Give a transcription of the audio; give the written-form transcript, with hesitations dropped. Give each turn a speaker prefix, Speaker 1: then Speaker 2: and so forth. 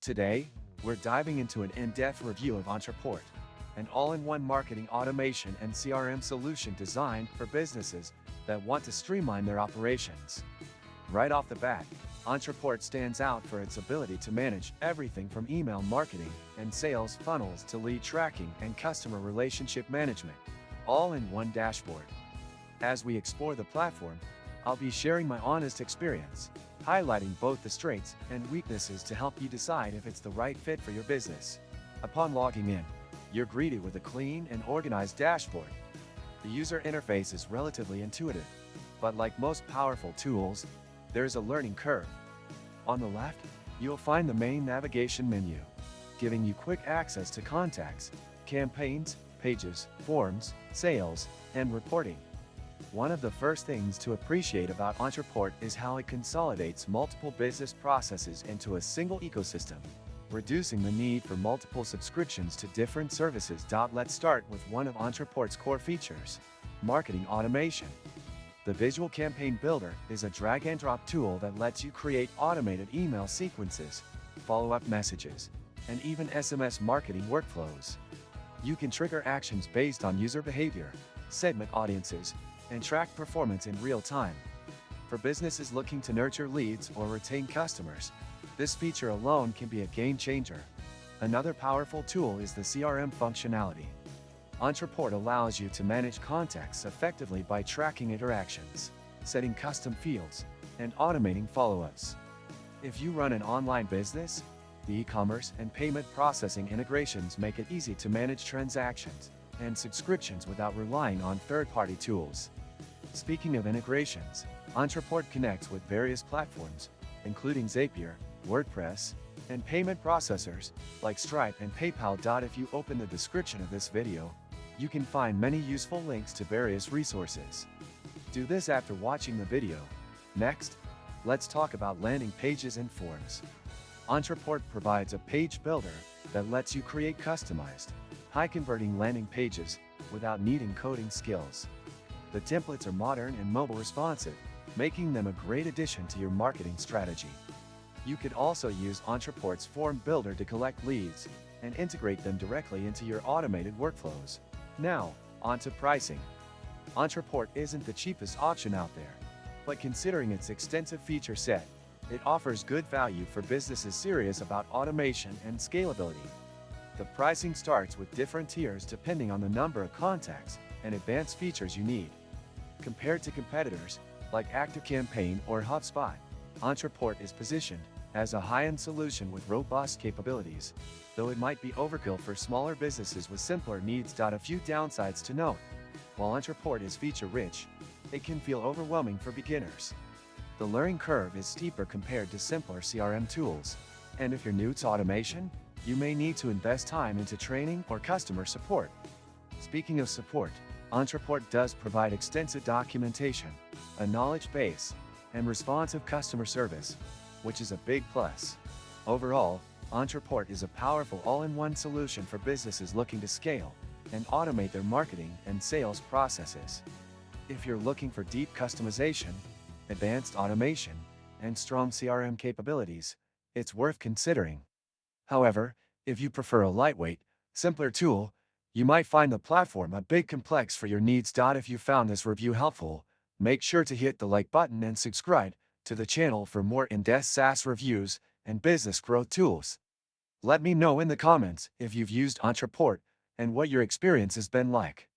Speaker 1: Today, we're diving into an in-depth review of Ontraport, an all-in-one marketing automation and CRM solution designed for businesses that want to streamline their operations. Right off the bat, Ontraport stands out for its ability to manage everything from email marketing and sales funnels to lead tracking and customer relationship management, all in one dashboard. As we explore the platform, I'll be sharing my honest experience, highlighting both the strengths and weaknesses to help you decide if it's the right fit for your business. Upon logging in, you're greeted with a clean and organized dashboard. The user interface is relatively intuitive, but like most powerful tools, there's a learning curve. On the left, you'll find the main navigation menu, giving you quick access to contacts, campaigns, pages, forms, sales, and reporting. One of the first things to appreciate about Ontraport is how it consolidates multiple business processes into a single ecosystem, reducing the need for multiple subscriptions to different services. Let's start with one of Ontraport's core features: marketing automation. The Visual Campaign Builder is a drag-and-drop tool that lets you create automated email sequences, follow-up messages, and even SMS marketing workflows. You can trigger actions based on user behavior, segment audiences, and track performance in real time. For businesses looking to nurture leads or retain customers, this feature alone can be a game changer. Another powerful tool is the CRM functionality. Ontraport allows you to manage contacts effectively by tracking interactions, setting custom fields, and automating follow-ups. If you run an online business, the e-commerce and payment processing integrations make it easy to manage transactions and subscriptions without relying on third-party tools. Speaking of integrations, Ontraport connects with various platforms, including Zapier, WordPress, and payment processors like Stripe and PayPal. If you open the description of this video, you can find many useful links to various resources. Do this after watching the video. Next, let's talk about landing pages and forms. Ontraport provides a page builder that lets you create customized, high-converting landing pages without needing coding skills. The templates are modern and mobile responsive, making them a great addition to your marketing strategy. You could also use Ontraport's form builder to collect leads and integrate them directly into your automated workflows. Now, on to pricing. Ontraport isn't the cheapest option out there, but considering its extensive feature set, it offers good value for businesses serious about automation and scalability. The pricing starts with different tiers depending on the number of contacts and advanced features you need. Compared to competitors like ActiveCampaign or HubSpot, Ontraport is positioned as a high-end solution with robust capabilities, though it might be overkill for smaller businesses with simpler needs. A few downsides to note. While Ontraport is feature-rich, it can feel overwhelming for beginners. The learning curve is steeper compared to simpler CRM tools, and if you're new to automation, you may need to invest time into training or customer support. Speaking of support, Ontraport does provide extensive documentation, a knowledge base, and responsive customer service, which is a big plus. Overall, Ontraport is a powerful all-in-one solution for businesses looking to scale and automate their marketing and sales processes. If you're looking for deep customization, advanced automation, and strong CRM capabilities, it's worth considering. However, if you prefer a lightweight, simpler tool, you might find the platform a bit complex for your needs. If you found this review helpful, make sure to hit the like button and subscribe to the channel for more in-depth SaaS reviews and business growth tools. Let me know in the comments if you've used Ontraport and what your experience has been like.